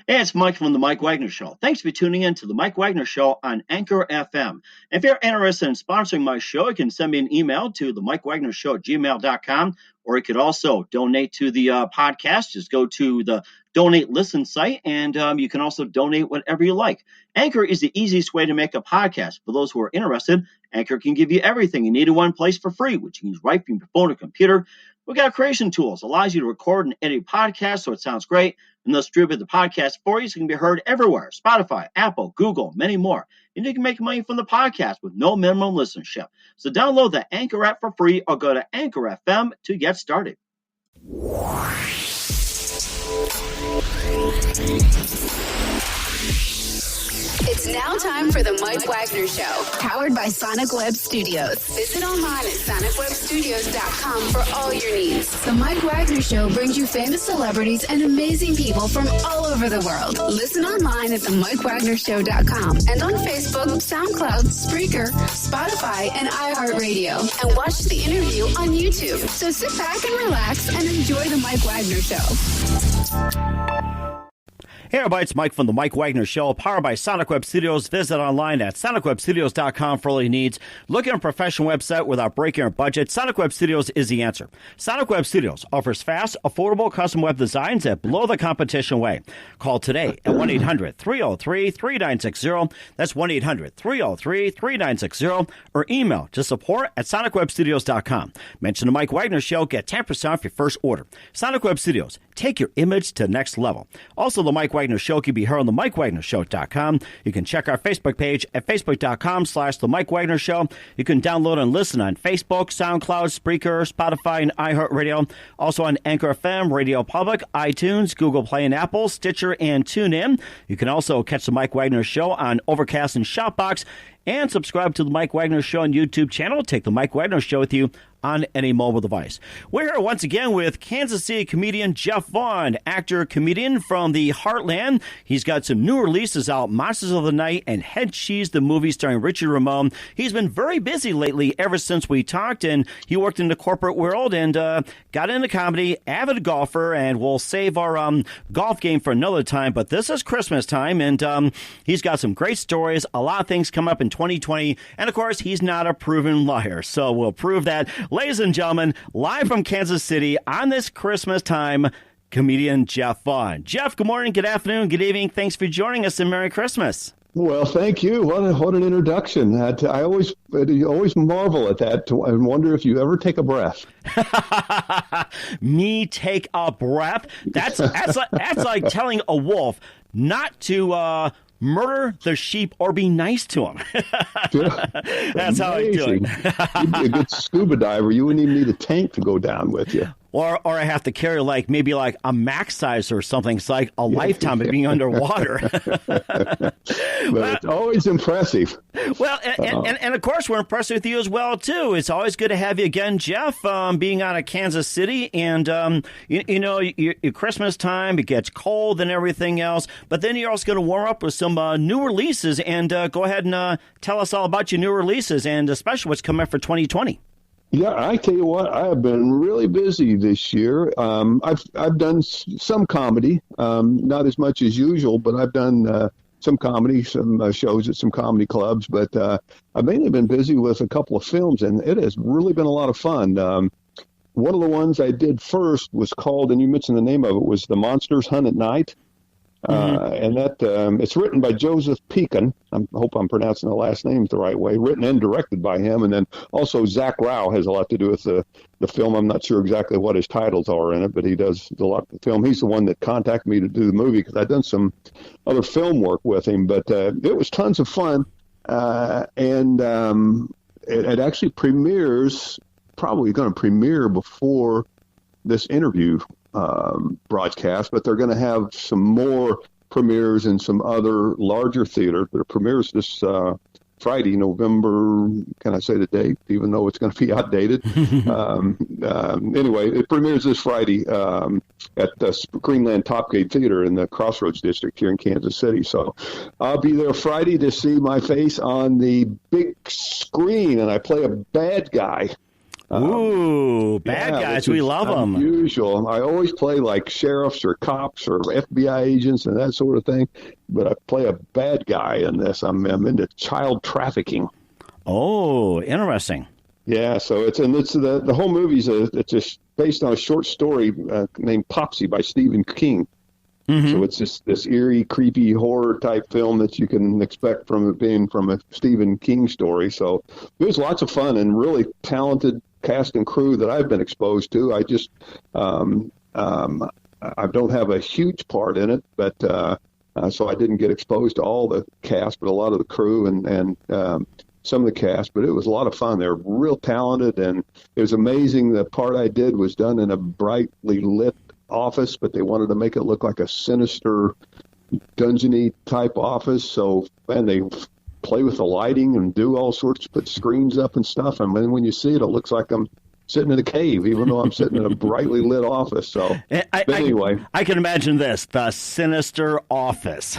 Hey, it's Mike from the Mike Wagner Show. Thanks for tuning in to the Mike Wagner Show on Anchor FM. If you're interested in sponsoring my show, you can send me an email to the MikeWagnerShow@gmail.com, or you could also donate to the podcast. Just go to the Donate Listen site, and you can also donate whatever you like. Anchor is the easiest way to make a podcast. For those who are interested, Anchor can give you everything you need in one place for free, which you can use right from your phone or computer. We've got creation tools, allows you to record and edit podcasts so it sounds great, and they'll distribute the podcast for you so it can be heard everywhere. Spotify, Apple, Google, many more. And you can make money from the podcast with no minimum listenership. So download the Anchor app for free or go to Anchor FM to get started. It's now time for the Mike Wagner Show, powered by Sonic Web Studios. Visit online at sonicwebstudios.com for all your needs. The Mike Wagner Show brings you famous celebrities and amazing people from all over the world. Listen online at themikewagnershow.com and on Facebook, SoundCloud, Spreaker, Spotify, and iHeartRadio. And watch the interview on YouTube. So sit back and relax and enjoy the Mike Wagner Show. Hey everybody, it's Mike from the Mike Wagner Show, powered by Sonic Web Studios. Visit online at sonicwebstudios.com for all your needs. Look at a professional website without breaking your budget. Sonic Web Studios is the answer. Sonic Web Studios offers fast, affordable custom web designs that blow the competition away. Call today at 1-800-303-3960. That's 1-800-303-3960. Or email to support@sonicwebstudios.com. Mention the Mike Wagner Show. Get 10% off your first order. Sonic Web Studios. Take your image to the next level. Also, the Mike Wagner Show can be heard on the MikeWagnerShow.com. You can check our Facebook page at Facebook.com/The Mike Wagner Show. You can download and listen on Facebook, SoundCloud, Spreaker, Spotify, and iHeartRadio. Also on Anchor FM, Radio Public, iTunes, Google Play and Apple, Stitcher, and TuneIn. You can also catch the Mike Wagner Show on Overcast and Shoutbox. And subscribe to the Mike Wagner Show on YouTube channel. Take the Mike Wagner Show with you on any mobile device. We're here once again with Kansas City comedian Jeff Vaughn, actor-comedian from the Heartland. He's got some new releases out, Monsters of the Night and Headcheese The Movie starring Richie Ramone. He's been very busy lately ever since we talked, and he worked in the corporate world and got into comedy, avid golfer, and we'll save our golf game for another time, but this is Christmas time, and he's got some great stories, a lot of things come up in 2020, and of course, he's not a proven liar, so we'll prove that. Ladies and gentlemen, live from Kansas City on this Christmas time, comedian Jeff Vaughn. Jeff, good morning, good afternoon, good evening. Thanks for joining us, and Merry Christmas. Well, thank you. What an introduction. I always marvel at that and wonder if you ever take a breath. Me take a breath? That's like telling a wolf not to murder the sheep or be nice to him. That's how I do it. You'd be a good scuba diver. You wouldn't even need a tank to go down with you. Or I have to carry maybe a max size or something. It's like a lifetime of being underwater. But it's always impressive. Well, and of course, we're impressed with you as well, too. It's always good to have you again, Jeff, being out of Kansas City. And, your Christmas time, it gets cold and everything else. But then you're also going to warm up with some new releases. And go ahead and tell us all about your new releases and especially what's coming up for 2020. Yeah, I tell you what, I have been really busy this year. I've done some comedy, not as much as usual, but I've done some comedy, some shows at some comedy clubs. But I've mainly been busy with a couple of films, and it has really been a lot of fun. One of the ones I did first was called, and you mentioned the name of it, was The Monsters Hunt at Night. And that it's written by Joseph Pekin. I hope I'm pronouncing the last name the right way. Written and directed by him, and then also Zach Rao has a lot to do with the film. I'm not sure exactly what his titles are in it, but he does a lot of the film. He's the one that contacted me to do the movie because I've done some other film work with him. But it was tons of fun, and it actually premieres. Probably going to premiere before this interview broadcast, but they're going to have some more premieres in some other larger theaters. There premieres this Friday, November, can I say the date, even though it's going to be outdated? Anyway, it premieres this Friday at the Greenland Topgate Theater in the Crossroads District here in Kansas City. So I'll be there Friday to see my face on the big screen, and I play a bad guy. Ooh, bad guys. We love them. Unusual. I always play like sheriffs or cops or FBI agents and that sort of thing, but I play a bad guy in this. I'm into child trafficking. Oh, interesting. Yeah, so it's the whole movie's based on a short story named Popsy by Stephen King. Mm-hmm. So it's this eerie, creepy horror type film that you can expect from it being from a Stephen King story. So it was lots of fun and really talented cast and crew that I've been exposed to. I just I don't have a huge part in it, but so I didn't get exposed to all the cast, but a lot of the crew and some of the cast. But it was a lot of fun. They're real talented, and it was amazing. The part I did was done in a brightly lit office, but they wanted to make it look like a sinister, dungeony type office. So, man, they play with the lighting and do all sorts, put screens up and stuff. And then when you see it, it looks like I'm sitting in a cave, even though I'm sitting in a brightly lit office. So, anyway. I can imagine this, the sinister office.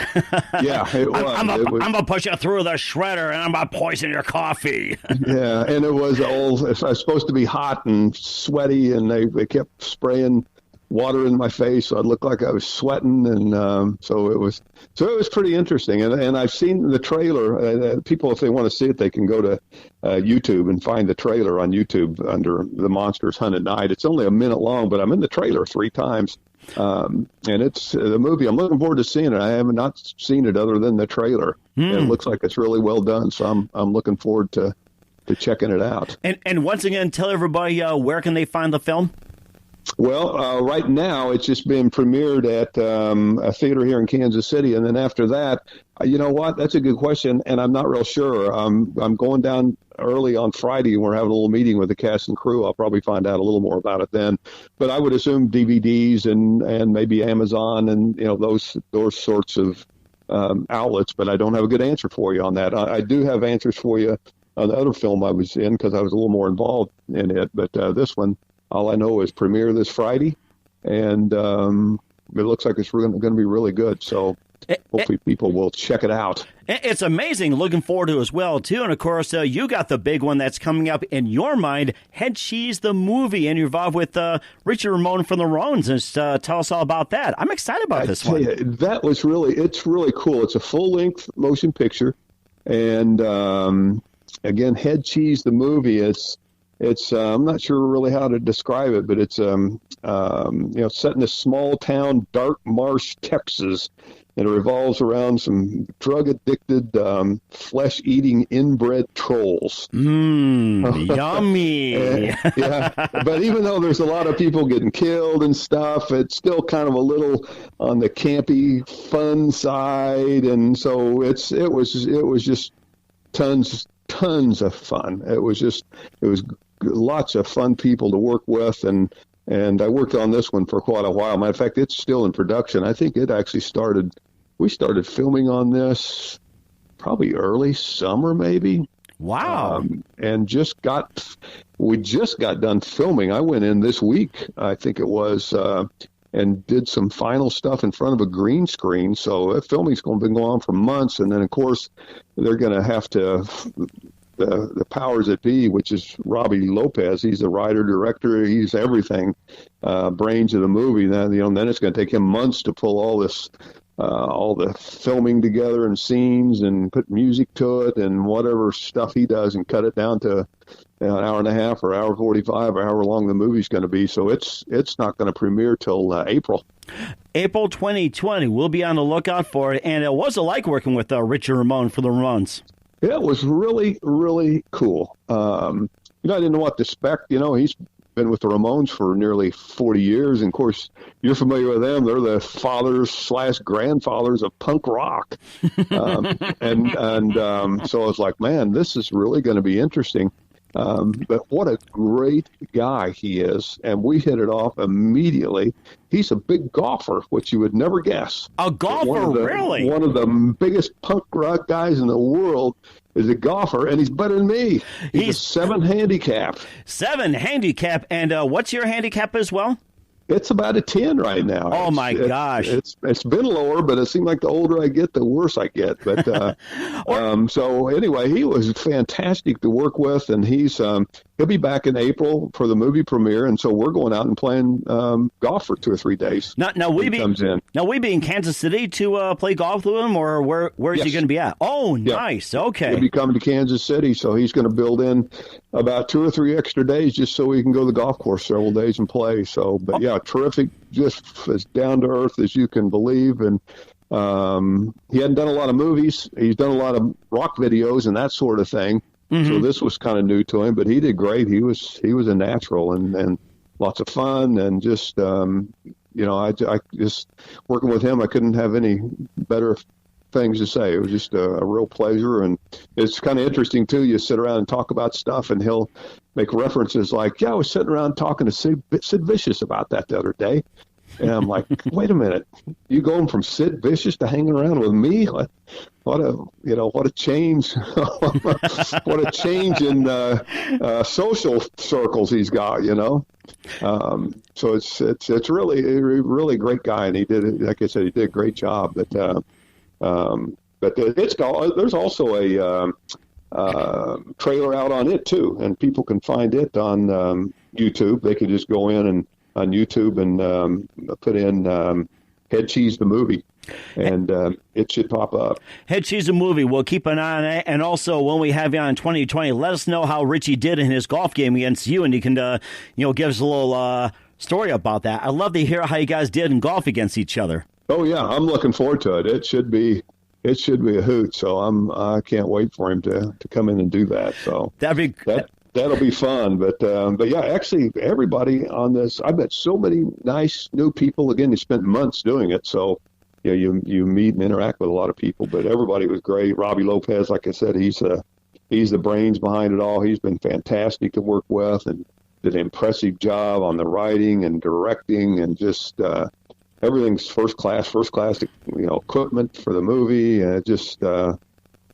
Yeah, it was. I'm going to push you through the shredder, and I'm going to poison your coffee. Yeah, and it was I was supposed to be hot and sweaty, and they kept spraying water in my face, so I looked like I was sweating, and so it was pretty interesting. And I've seen the trailer. People, if they want to see it, they can go to YouTube and find the trailer on YouTube under The Monsters Hunt at Night. It's only a minute long, but I'm in the trailer 3 times, and it's the movie. I'm looking forward to seeing it. I have not seen it other than the trailer. And it looks like it's really well done, so I'm looking forward to checking it out. And once again, tell everybody where can they find the film? Well, right now it's just been premiered at a theater here in Kansas City, and then after that, you know what? That's a good question, and I'm not real sure. I'm going down early on Friday, and we're having a little meeting with the cast and crew. I'll probably find out a little more about it then. But I would assume DVDs and maybe Amazon and those sorts of outlets. But I don't have a good answer for you on that. I do have answers for you on the other film I was in because I was a little more involved in it. But this one, all I know is premiere this Friday, and it looks like it's going to be really good. So hopefully people will check it out. It's amazing. Looking forward to it as well, too. And, of course, you got the big one that's coming up in your mind, Headcheese the Movie, and you're involved with Richie Ramone from the Ramones. And tell us all about that. I'm excited about this one. That was it's really cool. It's a full-length motion picture. And, again, Headcheese the Movie, it's I'm not sure really how to describe it, but it's set in this small town, Dark Marsh, Texas, and it revolves around some drug-addicted, flesh-eating inbred trolls. Yummy! Yeah, but even though there's a lot of people getting killed and stuff, it's still kind of a little on the campy, fun side, and so it was just tons of fun. It was lots of fun people to work with, and I worked on this one for quite a while. Matter of fact, it's still in production. I think it actually we started filming on this probably early summer, maybe. Wow. And we just got done filming. I went in this week, I think it was, and did some final stuff in front of a green screen. So that filming's going to be going on for months. And then, of course, they're going to have to, the powers that be, which is Robbie Lopez, he's the writer, director, he's everything, brains of the movie. Then it's going to take him months to pull all this, all the filming together and scenes and put music to it and whatever stuff he does and cut it down to an hour and a half or hour 45 or however long the movie's going to be. So it's not going to premiere till April 2020. We'll be on the lookout for it. And what was it like working with Richie Ramone for the Ramones? Yeah, it was really, really cool. I didn't know what to expect. He's been with the Ramones for nearly 40 years. And, of course, you're familiar with them. They're the fathers/grandfathers of punk rock. So I was like, man, this is really going to be interesting. But what a great guy he is. And we hit it off immediately. He's a big golfer, which you would never guess. A golfer, really? One of the biggest punk rock guys in the world is a golfer, and he's better than me. He's a 7 handicap. 7 handicap. And what's your handicap as well? It's about a 10 right now. Oh, my gosh. It's been lower, but it seemed like the older I get, the worse I get. But so anyway, he was fantastic to work with, and he's he'll be back in April for the movie premiere, and so we're going out and playing golf for 2 or 3 days. Now we be in Kansas City to play golf with him, or where's he going to be at? Oh, nice. Okay, he'll be coming to Kansas City, so he's going to build in about 2 or 3 extra days just so he can go to the golf course several days and play. So, but yeah, terrific, just as down to earth as you can believe, and he hadn't done a lot of movies. He's done a lot of rock videos and that sort of thing. Mm-hmm. So this was kind of new to him, but he did great. He was a natural and lots of fun, and just I just working with him, I couldn't have any better things to say. It was just a real pleasure, and it's kind of interesting too. You sit around and talk about stuff, and he'll make references like, "Yeah, I was sitting around talking to Sid Vicious about that the other day." And I'm like, wait a minute, you going from Sid Vicious to hanging around with me? What a change! What a change in social circles he's got, So it's really really great guy, and he did, like I said, he did a great job. But there's also a trailer out on it too, and people can find it on YouTube. They can just go in and on YouTube and put in Headcheese The Movie, and it should pop up. Headcheese The Movie. We'll keep an eye on it. And also, when we have you on 2020, let us know how Richie did in his golf game against you, and you can give us a little story about that. I'd love to hear how you guys did in golf against each other. Oh yeah, I'm looking forward to it. It should be a hoot. So I can't wait for him to come in and do that. So that'll be fun. But yeah, actually, everybody on this, I met so many nice new people. Again, they spent months doing it, so you meet and interact with a lot of people. But everybody was great. Robbie Lopez, like I said, he's the brains behind it all. He's been fantastic to work with, and did an impressive job on the writing and directing, and just everything's first class. Equipment for the movie, and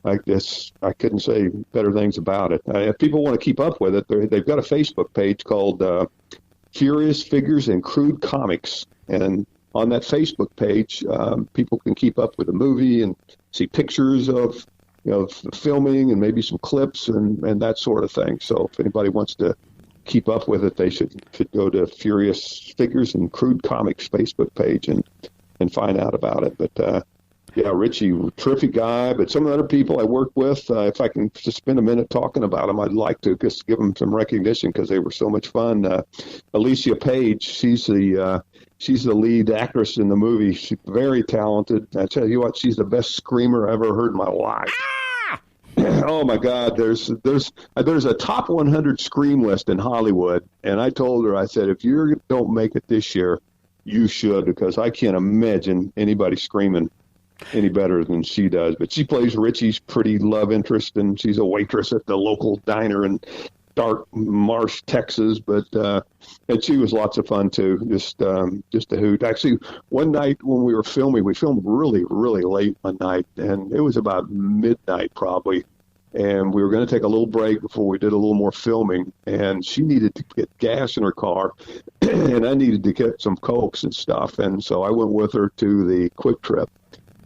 I guess I couldn't say better things about it. If people want to keep up with it, they've got a Facebook page called Furious Figures and Crude Comics. And on that Facebook page, people can keep up with the movie and see pictures of the filming and maybe some clips and that sort of thing. So if anybody wants to keep up with it, they should go to Furious Figures and Crude Comics Facebook page and find out about it. But yeah, Richie, terrific guy. But some of the other people I worked with, if I can just spend a minute talking about them, I'd like to just give them some recognition because they were so much fun. Alicia Page, she's the lead actress in the movie. She's very talented. I tell you what, she's the best screamer I ever heard in my life. Oh my God, there's a top 100 scream list in Hollywood, and I told her, I said, if you don't make it this year, you should, because I can't imagine anybody screaming any better than she does. But she plays Richie's pretty love interest, and she's a waitress at the local diner in Dark Marsh, Texas. But and she was lots of fun too. Just a hoot. Actually, one night when we were filming, we filmed really, really late one night, and it was about midnight probably. And we were going to take a little break before we did a little more filming. And she needed to get gas in her car, and I needed to get some Cokes and stuff. And so I went with her to the Quick Trip.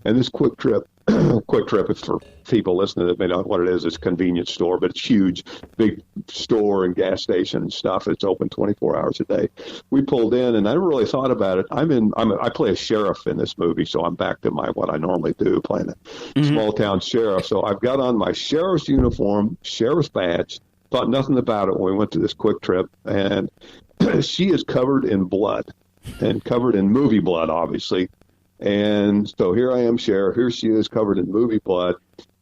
And this Quick Trip, is for people listening that may not know what it is. It's a convenience store, but it's huge, big store and gas station and stuff. It's open 24 hours a day. We pulled in, and I never really thought about it. I play a sheriff in this movie, so I'm back to what I normally do, playing a small town sheriff. So I've got on my sheriff's uniform, sheriff's badge. Thought nothing about it when we went to this Quick Trip, and she is covered in blood, and covered in movie blood, obviously. And so here I am, sheriff. Here she is, covered in movie blood.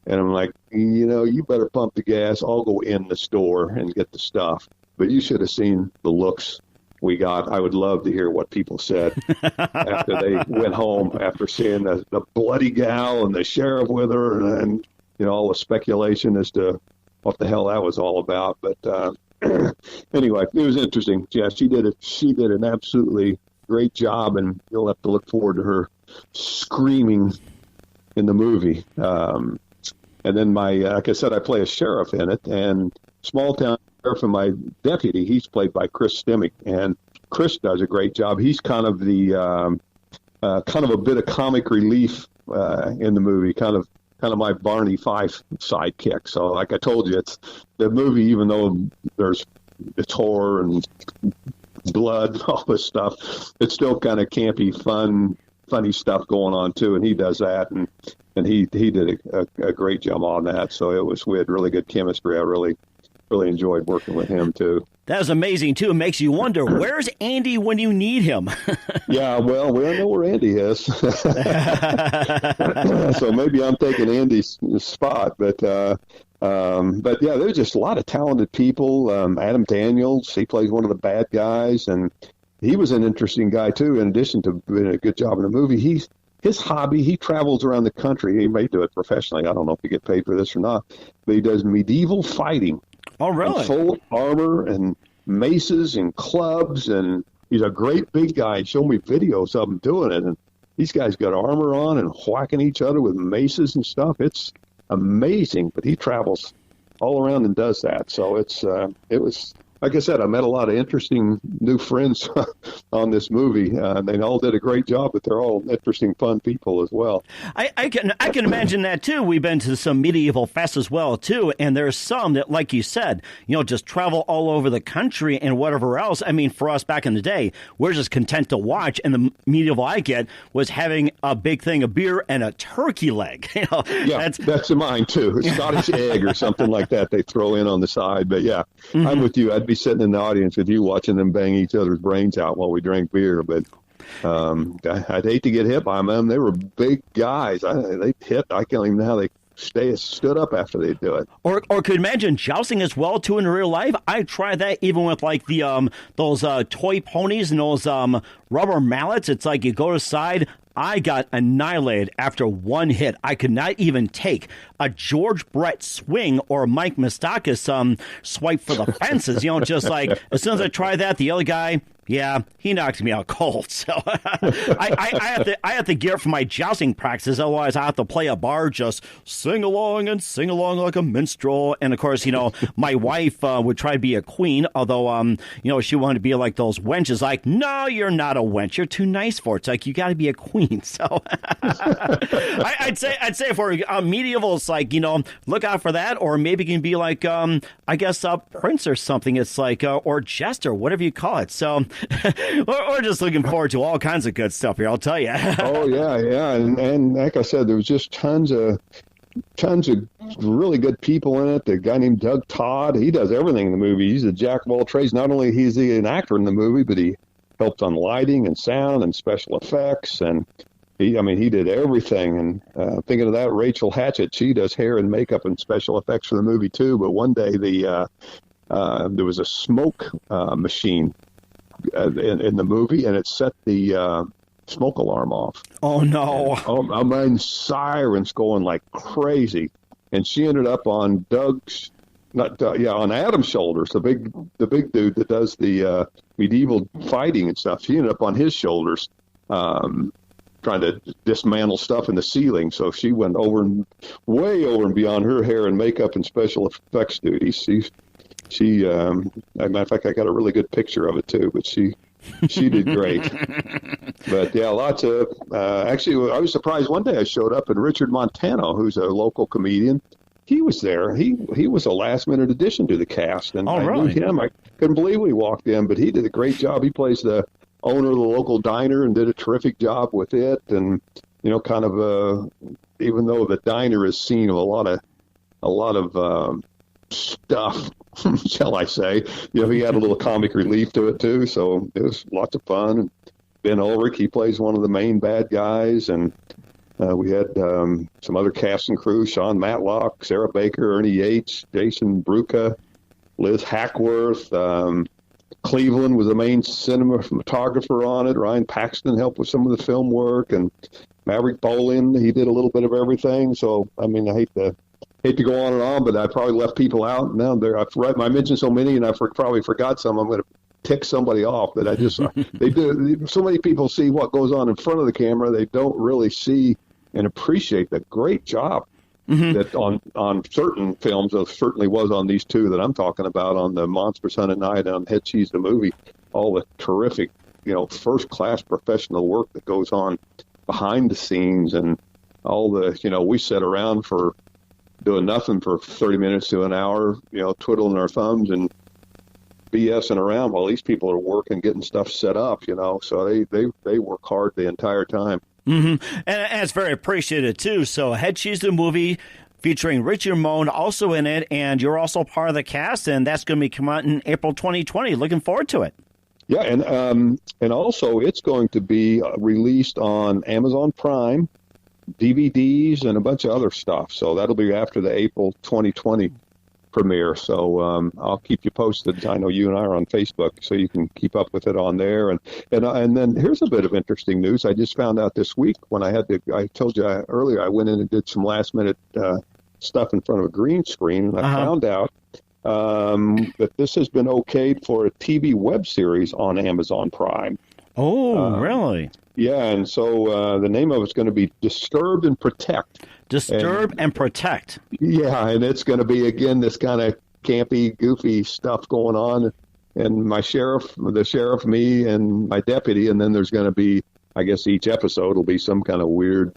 And I'm like, you better pump the gas. I'll go in the store and get the stuff. But you should have seen the looks we got. I would love to hear what people said after they went home after seeing the bloody gal and the sheriff with her, and all the speculation as to what the hell that was all about. But anyway, it was interesting. Yeah, she did an absolutely great job, and you'll have to look forward to her screaming in the movie. And then like I said, I play a sheriff in it, and small town sheriff, and my deputy, he's played by Chris Stimmick, and Chris does a great job. He's kind of the kind of a bit of comic relief in the movie, kind of my Barney Fife sidekick. So like I told you, it's the movie, even though there's it's horror and blood, all this stuff. It's still kind of campy, funny stuff going on too, and he does that, and he did a great job on that. So we had really good chemistry. I really enjoyed working with him too. That was amazing too. It makes you wonder, where's Andy when you need him? Yeah, well, we don't know where Andy is. So maybe I'm taking Andy's spot, but yeah, there's just a lot of talented people. Adam Daniels, he plays one of the bad guys, and he was an interesting guy too. In addition to doing a good job in the movie, his hobby, he travels around the country. He may do it professionally. I don't know if he get paid for this or not, but he does medieval fighting. Oh, really? Full armor and maces and clubs, and he's a great big guy. He showed me videos of him doing it, and these guys got armor on and whacking each other with maces and stuff. It's amazing, but he travels all around and does that. So it was, like I said, I met a lot of interesting new friends on this movie. They all did a great job, but they're all interesting, fun people as well. I can imagine that too. We've been to some medieval fests as well too, and there's some that, like you said, just travel all over the country and whatever else. I mean, for us back in the day, we're just content to watch, and the medieval I get was having a big thing of beer and a turkey leg. Yeah, that's mine too. A Scottish egg or something like that they throw in on the side. But yeah, mm-hmm. I'm with you. I'd be sitting in the audience with you watching them bang each other's brains out while we drank beer, but I'd hate to get hit by them. They were big guys. They hit. I can't even know how they stood up after they do it. Or could imagine jousting as well too in real life. I tried that even with like the those toy ponies and those rubber mallets. It's like you go to side. I got annihilated after one hit. I could not even take a George Brett swing or a Mike Moustakis swipe for the fences. Just like as soon as I tried that, the other guy, yeah, he knocked me out cold. So I have to gear up for my jousting practices. Otherwise, I have to play a bar, just sing along like a minstrel. And of course, my wife would try to be a queen, although she wanted to be like those wenches. Like, no, you're not a wench. You're too nice for it. It's like you got to be a queen. So I'd say for medieval, it's like look out for that, or maybe you can be like I guess a prince or something. It's like or jester, whatever you call it. So. We're just looking forward to all kinds of good stuff here, I'll tell you. Oh, yeah. And like I said, there was just tons of really good people in it. The guy named Doug Todd, he does everything in the movie. He's a jack of all trades. Not only is he an actor in the movie, but he helped on lighting and sound and special effects. And he did everything. And thinking of that, Rachel Hatchett, she does hair and makeup and special effects for the movie too. But one day there was a smoke machine in the movie, and it set the smoke alarm off. Oh no! I mean, sirens going like crazy, and she ended up on on Adam's shoulders, the big dude that does the medieval fighting and stuff. She ended up on his shoulders, trying to dismantle stuff in the ceiling. So she went way over and beyond her hair and makeup and special effects duties. She, as a matter of fact, I got a really good picture of it too, but she did great. But yeah, lots of, actually, I was surprised one day I showed up and Richard Montano, who's a local comedian, he was there. He was a last minute addition to the cast. And I knew him. I couldn't believe when he walked in, but he did a great job. He plays the owner of the local diner and did a terrific job with it. And, kind of, even though the diner is seen of a lot of stuff, shall I say. He had a little comic relief to it too, so it was lots of fun. And Ben Ulrich, he plays one of the main bad guys, and we had some other cast and crew: Sean Matlock, Sarah Baker, Ernie Yates, Jason Bruca, Liz Hackworth. Cleveland was the main cinematographer on it. Ryan Paxton helped with some of the film work, and Maverick Bolin, he did a little bit of everything. So, I hate to go on and on, but I probably left people out. Now I mentioned so many, and I probably forgot some. I'm going to tick somebody off, but I just they do. So many people see what goes on in front of the camera. They don't really see and appreciate the great job that on certain films, certainly was on these two that I'm talking about, on the Monster Son at Night, on Headcheese the Movie. All the terrific, first class professional work that goes on behind the scenes, and all the we sit around for doing nothing for 30 minutes to an hour, twiddling our thumbs and BSing around while these people are working, getting stuff set up, so they work hard the entire time. Mm-hmm. And it's very appreciated, too. So Headcheese The Movie, featuring Richie Ramone also in it, and you're also part of the cast, and that's going to be coming out in April 2020. Looking forward to it. Yeah, and also it's going to be released on Amazon Prime, DVDs, and a bunch of other stuff. So that'll be after the April 2020 premiere. So I'll keep you posted. I know you and I are on Facebook, so you can keep up with it on there. And then here's a bit of interesting news. I just found out this week when I told you earlier, I went in and did some last minute stuff in front of a green screen, and I found out that this has been okayed for a TV web series on Amazon Prime. Oh, really? Yeah, and so the name of it's going to be Disturb and Protect. Disturb and Protect. Yeah, and it's going to be, again, this kind of campy, goofy stuff going on. And the sheriff, me, and my deputy, and then there's going to be, I guess each episode will be some kind of weird,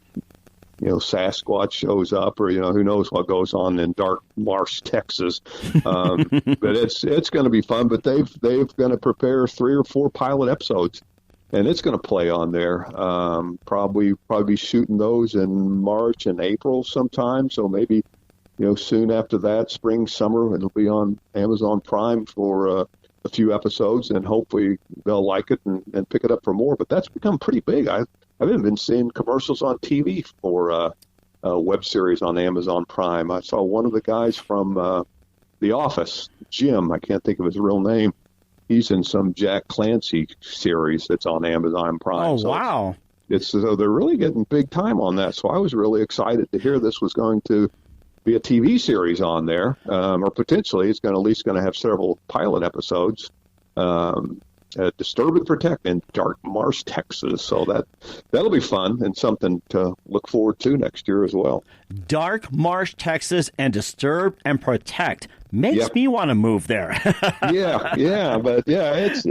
Sasquatch shows up, or who knows what goes on in dark marsh, Texas. But it's going to be fun. But they've going to prepare 3 or 4 pilot episodes, and it's going to play on there. Probably be shooting those in March and April sometime. So maybe soon after that, spring, summer, it'll be on Amazon Prime for a few episodes, and hopefully they'll like it and pick it up for more. But that's become pretty big. I've even been seeing commercials on TV for a web series on Amazon Prime. I saw one of the guys from The Office, Jim, I can't think of his real name. He's in some Jack Clancy series that's on Amazon Prime. Oh, so wow. So they're really getting big time on that. So I was really excited to hear this was going to be a TV series on there, or potentially it's at least going to have several pilot episodes. Disturb and Protect in Dark Marsh, Texas. So that'll be fun and something to look forward to next year as well. Dark Marsh, Texas, and Disturb and Protect makes me want to move there. yeah, but it's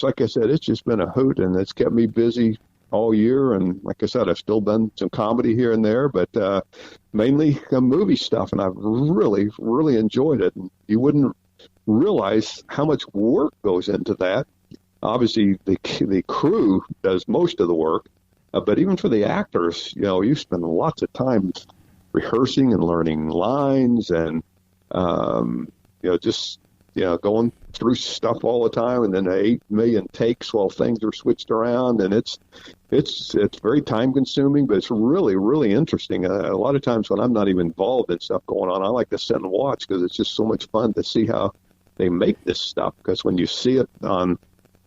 like I said, it's just been a hoot, and it's kept me busy all year. And like I said, I've still done some comedy here and there, but mainly movie stuff, and I've really, really enjoyed it. And you wouldn't realize how much work goes into that. Obviously, the crew does most of the work, but even for the actors, you spend lots of time rehearsing and learning lines, and just going through stuff all the time, and then 8 million takes while things are switched around, and it's very time consuming, but it's really, really interesting. A lot of times when I'm not even involved in stuff going on, I like to sit and watch because it's just so much fun to see how they make this stuff, because when you see it on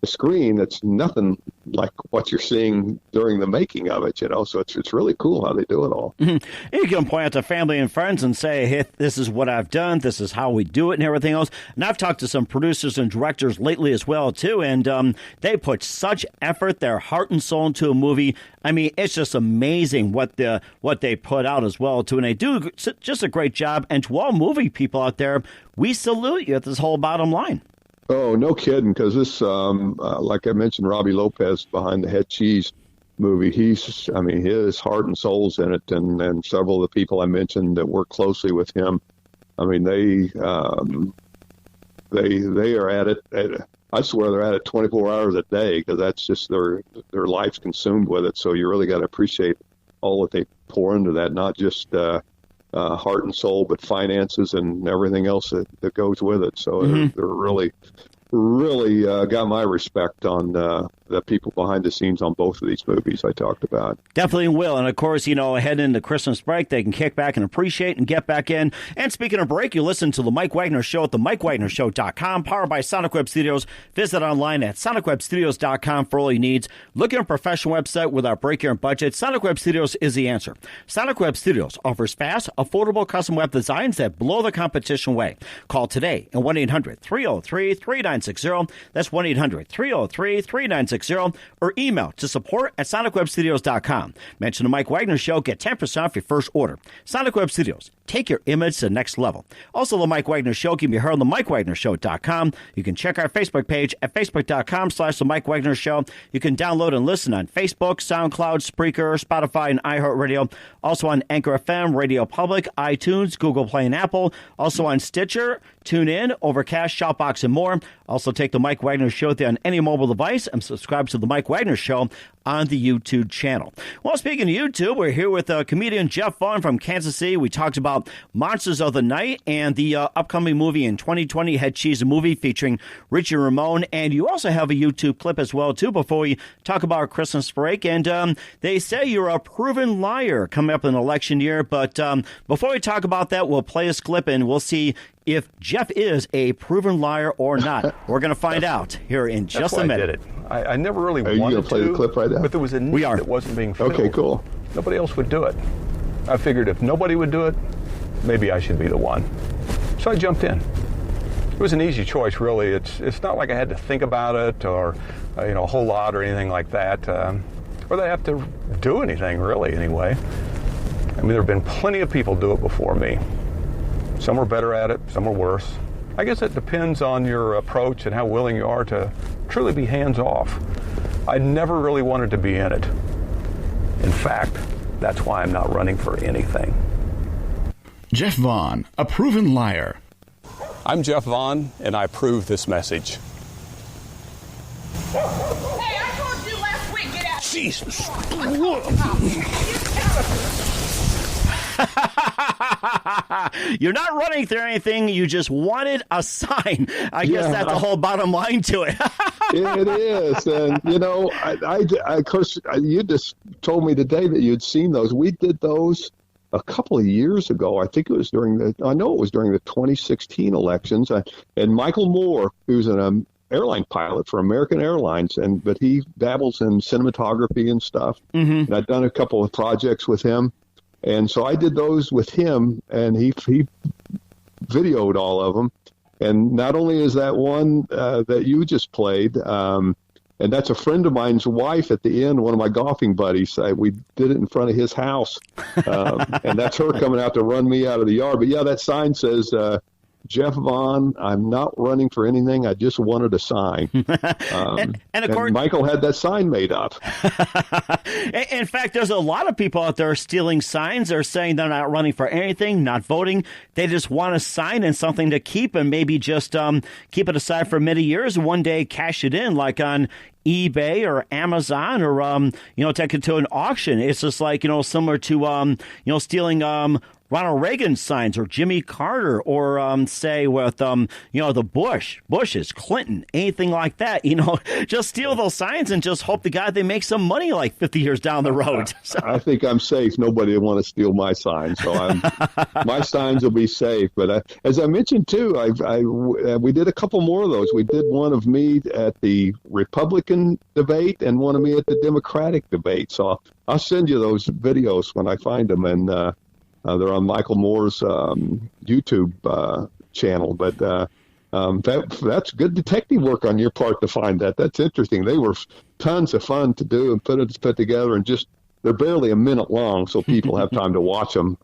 the screen, it's nothing like what you're seeing during the making of it, so it's really cool how they do it all. Mm-hmm. You can point out to family and friends and say, hey, this is what I've done, this is how we do it, and everything else. And I've talked to some producers and directors lately as well, too, and they put such effort, their heart and soul into a movie. I mean, it's just amazing what they put out as well, too, and they do just a great job. And to all movie people out there, we salute you at this whole bottom line. Oh, no kidding, because this, like I mentioned, Robbie Lopez behind the Headcheese movie, his heart and soul's in it, and several of the people I mentioned that work closely with him, I mean, they are at it, I swear they're at it 24 hours a day, because that's just their life's consumed with it, so you really got to appreciate all that they pour into that, not just heart and soul, but finances and everything else that goes with it. So they're really, really got my respect on the people behind the scenes on both of these movies I talked about. Definitely will. And, of course, heading into Christmas break, they can kick back and appreciate and get back in. And speaking of break, you listen to The Mike Wagner Show at themikewagnershow.com, powered by Sonic Web Studios. Visit online at sonicwebstudios.com for all your needs. Look at a professional website without break your budget. Sonic Web Studios is the answer. Sonic Web Studios offers fast, affordable custom web designs that blow the competition away. Call today at 1-800-303-3960. That's 1-800-303-3960. 888-866-9260 or email to support@sonicwebstudios.com. Mention the Mike Wagner Show, get 10% off your first order. Sonic Web Studios, take your image to the next level. Also, the Mike Wagner Show can be heard on the MikeWagnerShow.com. You can check our Facebook page at facebook.com/the Mike Wagner Show. You can download and listen on Facebook, SoundCloud, Spreaker, Spotify, and iHeartRadio. Also on Anchor FM, Radio Public, iTunes, Google Play, and Apple. Also on Stitcher, TuneIn, Overcast, Shoutbox, and more. Also take the Mike Wagner Show on any mobile device and subscribe to the Mike Wagner Show on the YouTube channel. Well, speaking of YouTube, we're here with comedian Jeff Vaughn from Kansas City. We talked about Monsters of the Night and the upcoming movie in 2020, Headcheese The Movie, featuring Richie Ramone. And you also have a YouTube clip as well, too, before we talk about our Christmas break. And they say you're a proven liar coming up in an election year. But before we talk about that, we'll play this clip and we'll see if Jeff is a proven liar or not. We're going to find out here in just a minute. I did it. I never really wanted to. Are you going to play the clip right now? But there was a need that wasn't being filled. Okay, cool. Nobody else would do it. I figured if nobody would do it, maybe I should be the one. So I jumped in. It was an easy choice, really. It's not like I had to think about it or a whole lot or anything like that, or that I have to do anything really anyway. I mean, there have been plenty of people do it before me. Some were better at it, some were worse. I guess it depends on your approach and how willing you are to truly be hands-off. I never really wanted to be in it. In fact, that's why I'm not running for anything. Jeff Vaughn, a proven liar. I'm Jeff Vaughn, and I approve this message. Hey, I told you last week, get out. Jesus. You're not running through anything. You just wanted a sign. I guess that's the whole bottom line to it. It is. And, I of course, you just told me today that you'd seen those. We did those a couple of years ago. I think it was during the 2016 elections. And Michael Moore, who's an airline pilot for American Airlines, but he dabbles in cinematography and stuff. Mm-hmm. And I've done a couple of projects with him. And so I did those with him, and he videoed all of them. And not only is that one that you just played, and that's a friend of mine's wife at the end, one of my golfing buddies. We did it in front of his house, and that's her coming out to run me out of the yard. But, yeah, that sign says, Jeff Vaughn, I'm not running for anything. I just wanted a sign. And of course, Michael had that sign made up. In fact, there's a lot of people out there stealing signs. They're saying they're not running for anything, not voting. They just want a sign and something to keep and maybe just keep it aside for many years and one day cash it in, like on eBay or Amazon or, take it to an auction. It's just like, similar to, stealing Ronald Reagan signs or Jimmy Carter or say with the Bushes, Clinton, anything like that. Just steal those signs and just hope to God they make some money like 50 years down the road. So. I think I'm safe. Nobody will want to steal my signs, so my signs will be safe. But as I mentioned too, we did a couple more of those. We did one of me at the Republican debate and one of me at the Democratic debate. So I'll send you those videos when I find them, and they're on Michael Moore's YouTube channel. But that's good detective work on your part to find that. That's interesting. They were tons of fun to do and put together, and just they're barely a minute long, so people have time to watch them,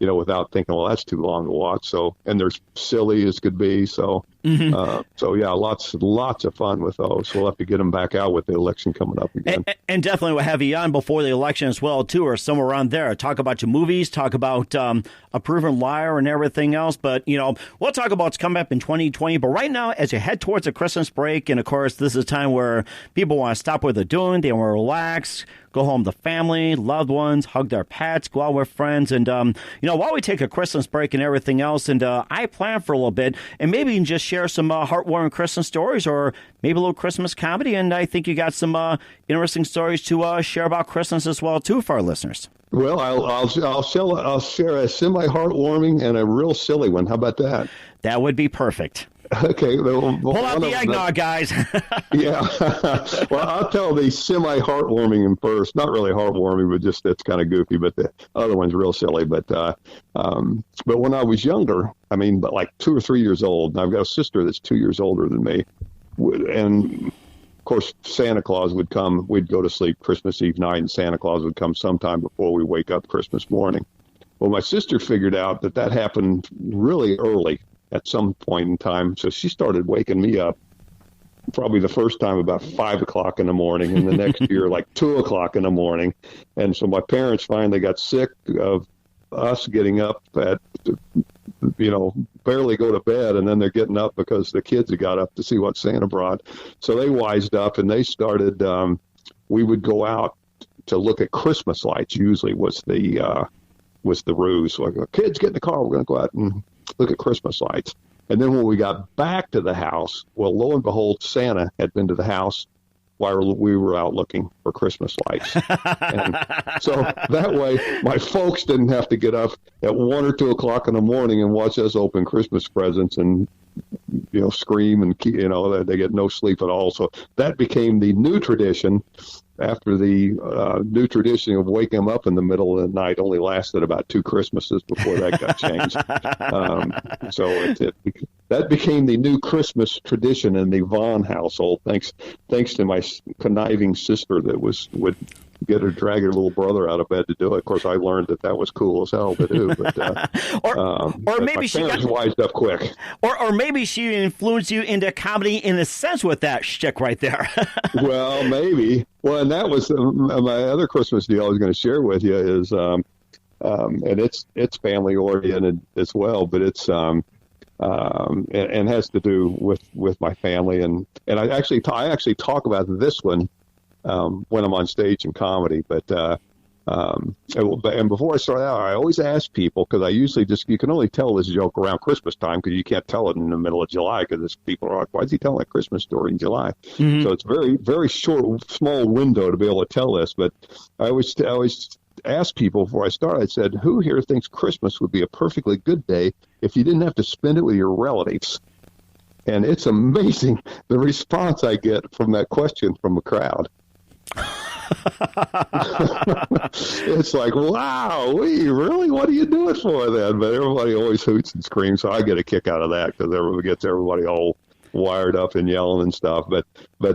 without thinking, well, that's too long to watch. So, and they're silly as could be. So, yeah, lots of fun with those. We'll have to get them back out with the election coming up again. And definitely we'll have you on before the election as well, too, or somewhere around there. Talk about your movies, talk about a proven liar and everything else. But, we'll talk about what's coming up in 2020. But right now, as you head towards the Christmas break, and, of course, this is a time where people want to stop what they're doing. They want to relax, go home to family, loved ones, hug their pets, go out with friends. And, while we take a Christmas break and everything else, and I plan for a little bit, and maybe you can just share some heartwarming Christmas stories or maybe a little Christmas comedy. And I think you got some interesting stories to share about Christmas as well, too, for our listeners. Well, I'll share a semi-heartwarming and a real silly one. How about that? That would be perfect. Okay. Well, pull out the eggnog, guys. Yeah. Well, I'll tell the semi-heartwarming one first. Not really heartwarming, but just it's kind of goofy. But the other one's real silly. But when I was younger, like 2 or 3 years old, and I've got a sister that's 2 years older than me, and of course, Santa Claus would come. We'd go to sleep Christmas Eve night, and Santa Claus would come sometime before we wake up Christmas morning. Well, my sister figured out that happened really early at some point in time, so she started waking me up probably the first time about 5 o'clock in the morning, and the next year like 2 o'clock in the morning. And so my parents finally got sick of us getting up at, barely go to bed, and then they're getting up because the kids had got up to see what Santa brought. So they wised up, and they started, we would go out to look at Christmas lights, usually was the ruse. So kids, get in the car, we're going to go out and look at Christmas lights. And then when we got back to the house, well, lo and behold, Santa had been to the house while we were out looking for Christmas lights. And so that way, my folks didn't have to get up at 1 or 2 o'clock in the morning and watch us open Christmas presents and, scream and, they get no sleep at all. So that became the new tradition. After the new tradition of waking them up in the middle of the night only lasted about 2 Christmases before that got changed. So that became the new Christmas tradition in the Vaughn household, thanks to my conniving sister that would drag her little brother out of bed to do it. Of course, I learned that was cool as hell to do. But, or maybe she wised up quick. Or maybe she influenced you into comedy in a sense with that shtick right there. Well, maybe. Well, and that was my other Christmas deal I was going to share with you is, and it's family oriented as well, but it's and has to do with my family, and I actually talk about this one when I'm on stage in comedy, but and before I start out, I always ask people, because I usually you can only tell this joke around Christmas time, because you can't tell it in the middle of July, because people are like, why is he telling that Christmas story in July? Mm-hmm. So it's very, very short, small window to be able to tell this. But I always ask people before I start, I said, who here thinks Christmas would be a perfectly good day if you didn't have to spend it with your relatives? And it's amazing the response I get from that question from a crowd. It's like, wow, really? What do you do it for then? But everybody always hoots and screams, so I get a kick out of that because it gets everybody all wired up and yelling and stuff. But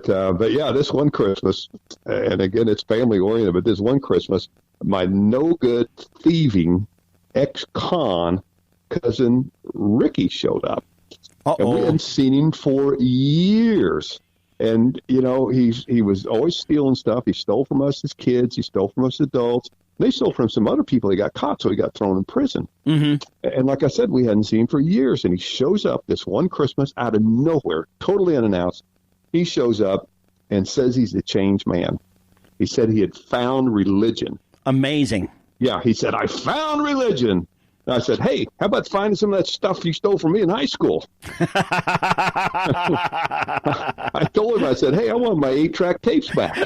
yeah, this one Christmas, and again, it's family oriented, but this one Christmas, my no good thieving ex-con cousin Ricky showed up. Uh-oh. And we hadn't seen him for years. And, he was always stealing stuff. He stole from us as kids. He stole from us adults. They stole from some other people. He got caught, so he got thrown in prison. Mm-hmm. And like I said, we hadn't seen him for years. And he shows up this one Christmas out of nowhere, totally unannounced. He shows up and says he's a changed man. He said he had found religion. Amazing. Yeah, he said, I found religion. And I said, hey, how about finding some of that stuff you stole from me in high school? I told him, I said, hey, I want my 8-track tapes back.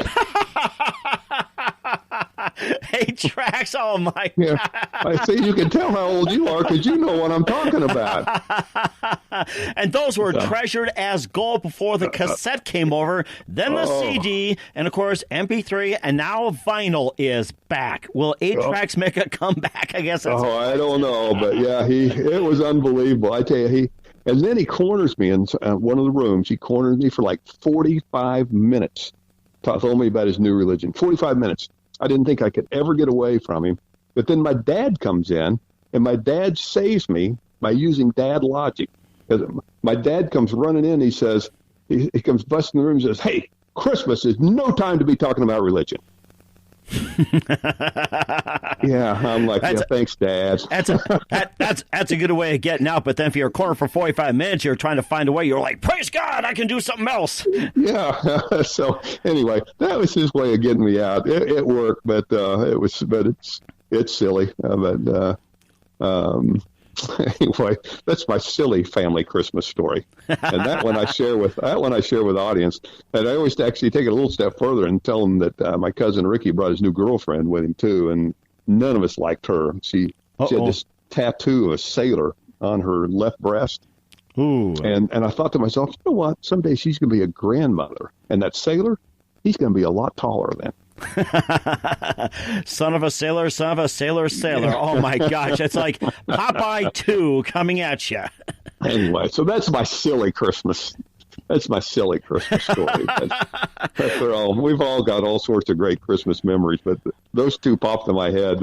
8 tracks? Oh, my God. Yeah. I say, you can tell how old you are because you know what I'm talking about. And those were treasured as gold before the cassette came over, then the CD, and, of course, MP3, and now vinyl is back. Will 8 tracks make a comeback? I guess that's I don't know, but, yeah, it was unbelievable. I tell you, and then he corners me in one of the rooms. He corners me for like 45 minutes, told me about his new religion. 45 minutes. I didn't think I could ever get away from him. But then my dad comes in, and my dad saves me by using dad logic. My dad comes running in. He says, he comes busting the room and says, hey, Christmas is no time to be talking about religion. Yeah, I'm like, thanks, Dad. That's a good way of getting out. But then if you're cornered for 45 minutes, you're trying to find a way. You're like, praise God, I can do something else. Yeah. So anyway, that was his way of getting me out. It worked, but it's silly. Anyway, that's my silly family Christmas story, and that one I share with audience. And I always actually take it a little step further and tell them that my cousin Ricky brought his new girlfriend with him too, and none of us liked her. She had this tattoo of a sailor on her left breast. Ooh. And I thought to myself, you know what? Someday she's going to be a grandmother, and that sailor, he's going to be a lot taller then. Son of a sailor, sailor. Oh, my gosh. It's like Popeye 2 coming at you. Anyway, so that's my silly Christmas That's my silly Christmas story. We've all got all sorts of great Christmas memories, but those two popped in my head.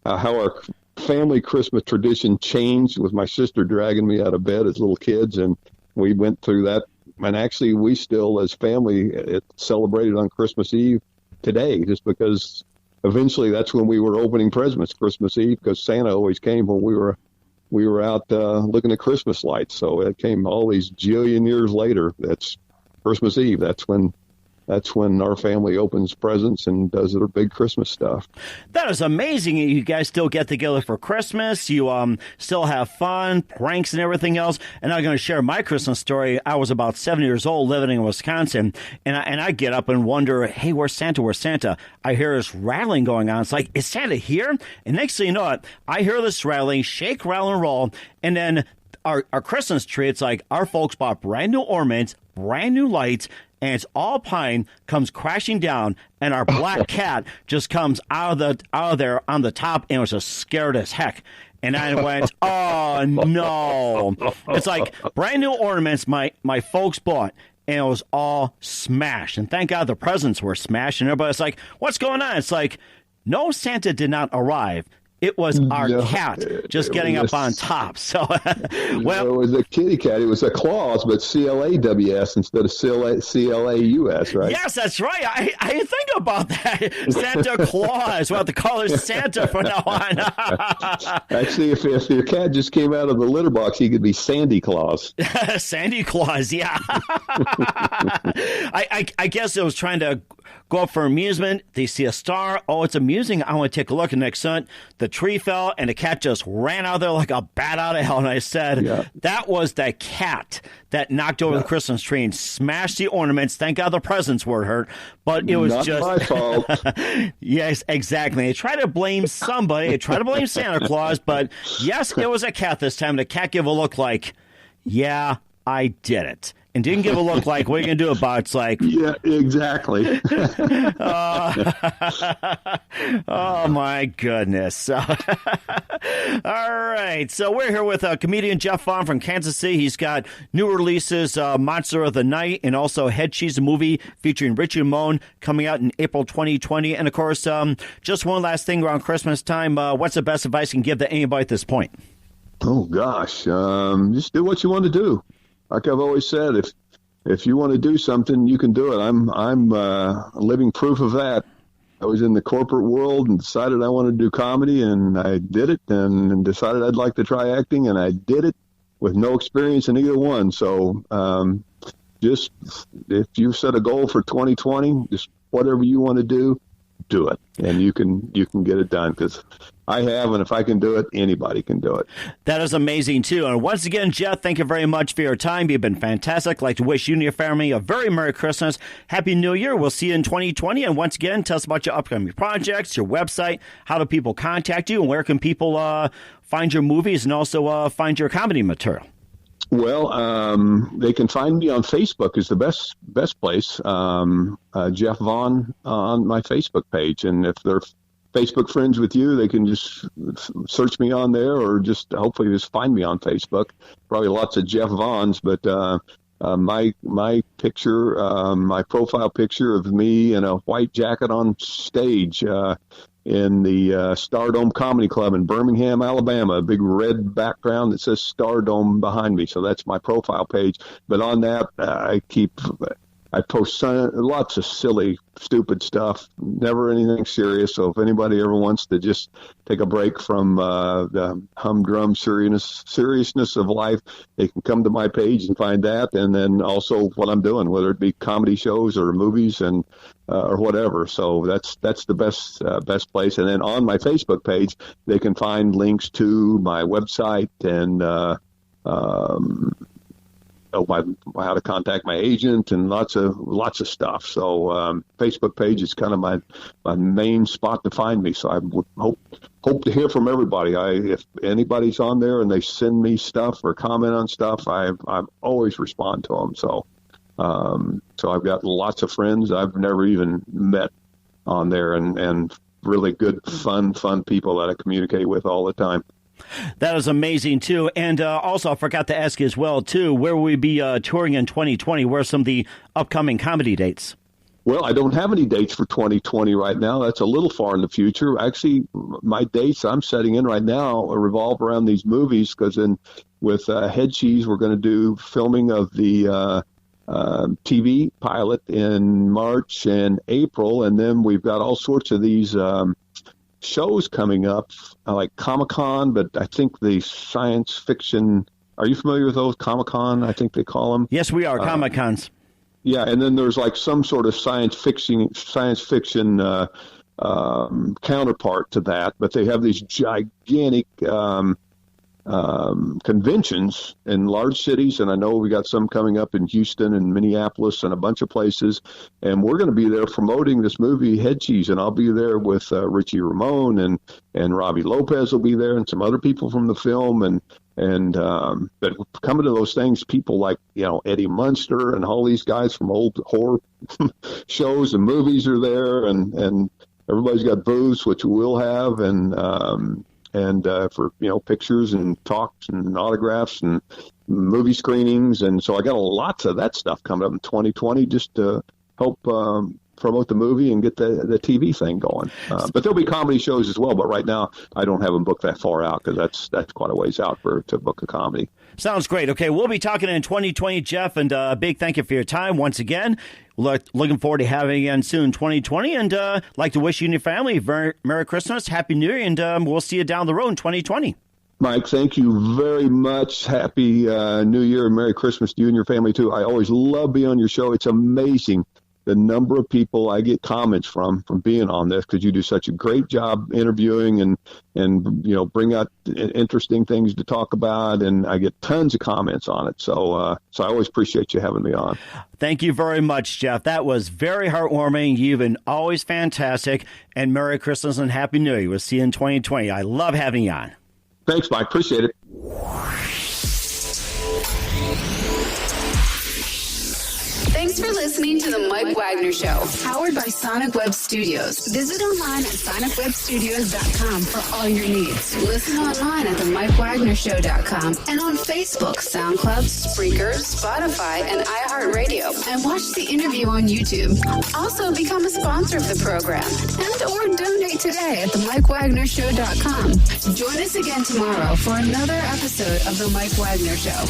How our family Christmas tradition changed with my sister dragging me out of bed as little kids, and we went through that. And actually, we still, as family, celebrated on Christmas Eve today, just because eventually that's when we were opening presents, Christmas Eve, because Santa always came when we were out looking at Christmas lights. So it came all these jillion years later. That's Christmas Eve. That's when our family opens presents and does their big Christmas stuff. That is amazing. You guys still get together for Christmas. You still have fun, pranks and everything else. And I'm going to share my Christmas story. I was about 7 years old living in Wisconsin, and I get up and wonder, hey, where's Santa? Where's Santa? I hear this rattling going on. It's like, is Santa here? And next thing you know it, I hear this rattling, shake, rattle, and roll. And then our Christmas tree, it's like our folks bought brand new ornaments, brand new lights, and it's all pine, comes crashing down, and our black cat just comes out of there on the top, and was just scared as heck. And I went, oh no! It's like brand new ornaments my folks bought, and it was all smashed. And thank God the presents were smashed, and everybody's like, what's going on? It's like, no, Santa did not arrive. It was our cat just getting up on top. So, well, it was a kitty cat. It was a Claus, but CLAWS instead of CLAUS, right? Yes, that's right. I didn't think about that. Santa Claus. We'll have to call her Santa from now on. Actually, if your cat just came out of the litter box, he could be Sandy Claus. Sandy Claus, yeah. I guess it was trying to go up for amusement. They see a star. Oh, it's amusing. I want to take a look. And next second, the tree fell, and the cat just ran out there like a bat out of hell. And I said, that was the cat that knocked over the Christmas tree and smashed the ornaments. Thank God the presents weren't hurt. But it was not just my fault. Yes, exactly. They try to blame somebody. They try to blame Santa Claus. But yes, it was a cat this time. The cat gave a look like, yeah, I did it. And didn't give a look like, what are you going to do about it? It's like, yeah, exactly. Oh, my goodness. All right. So we're here with comedian Jeff Vaughn from Kansas City. He's got new releases, Monster of the Night, and also Headcheese The Movie, featuring Richie Ramone, coming out in April 2020. And, of course, just one last thing around Christmas time. What's the best advice you can give to anybody at this point? Oh, gosh. Just do what you want to do. Like I've always said, if you want to do something, you can do it. I'm living proof of that. I was in the corporate world and decided I wanted to do comedy, and I did it, and decided I'd like to try acting, and I did it with no experience in either one. So just if you set a goal for 2020, just whatever you want to do it, and you can get it done, because I have, and if I can do it, anybody can do it. That is amazing, too. And once again, Jeff, thank you very much for your time. You've been fantastic. I'd like to wish you and your family a very Merry Christmas. Happy New Year. We'll see you in 2020. And once again, tell us about your upcoming projects, your website, how do people contact you, and where can people find your movies and also find your comedy material? Well, they can find me on Facebook is the best place. Jeff Vaughn on my Facebook page. And if they're Facebook friends with you, they can just search me on there, or just hopefully just find me on Facebook. Probably lots of Jeff Vaughns, but my picture, my profile picture of me in a white jacket on stage in the Stardome Comedy Club in Birmingham, Alabama, a big red background that says Stardome behind me. So that's my profile page. But on that, I post lots of silly, stupid stuff, never anything serious. So if anybody ever wants to just take a break from the humdrum seriousness of life, they can come to my page and find that. And then also what I'm doing, whether it be comedy shows or movies and or whatever. So that's the best place. And then on my Facebook page, they can find links to my website and how to contact my agent and lots of stuff. So Facebook page is kind of my main spot to find me. So I would hope to hear from everybody. If anybody's on there and they send me stuff or comment on stuff, I always respond to them. So I've got lots of friends I've never even met on there, and really good, fun people that I communicate with all the time. That is amazing, too. And also, I forgot to ask you as well, too, where will we be touring in 2020? Where are some of the upcoming comedy dates? Well, I don't have any dates for 2020 right now. That's a little far in the future. Actually, my dates I'm setting in right now revolve around these movies because with Headcheese, we're going to do filming of the TV pilot in March and April, and then we've got all sorts of these shows coming up, like Comic-Con, but I think the science fiction. Are you familiar with those? Comic-Con, I think they call them. Yes, we are. Comic-Cons. Yeah, and then there's like some sort of science fiction counterpart to that, but they have these gigantic conventions in large cities, and I know we got some coming up in Houston and Minneapolis and a bunch of places, and we're going to be there promoting this movie Headcheese, and I'll be there with Richie Ramone and Robbie Lopez will be there and some other people from the film, but coming to those things, people like Eddie Munster and all these guys from old horror shows and movies are there, and everybody's got booths, which we'll have, and for pictures and talks and autographs and movie screenings, and so I got lots of that stuff coming up in 2020 just to help promote the movie and get the TV thing going. But there'll be comedy shows as well. But right now I don't have them booked that far out because that's quite a ways out to book a comedy. Sounds great. Okay, we'll be talking in 2020, Jeff, and a big thank you for your time once again. Looking forward to having you again soon, 2020, and like to wish you and your family Merry Christmas, Happy New Year, and we'll see you down the road in 2020. Mike, thank you very much. Happy New Year and Merry Christmas to you and your family, too. I always love being on your show. It's amazing the number of people I get comments from being on this because you do such a great job interviewing and bring out interesting things to talk about, and I get tons of comments on it. So I always appreciate you having me on. Thank you very much, Jeff. That was very heartwarming. You've been always fantastic, and Merry Christmas and Happy New Year. We'll see you in 2020. I love having you on. Thanks, Mike. Appreciate it. Thanks for listening to The Mike Wagner Show, powered by Sonic Web Studios. Visit online at sonicwebstudios.com for all your needs. Listen online at themikewagnershow.com and on Facebook, SoundCloud, Spreaker, Spotify, and iHeartRadio. And watch the interview on YouTube. Also, become a sponsor of the program or donate today at themikewagnershow.com. Join us again tomorrow for another episode of The Mike Wagner Show.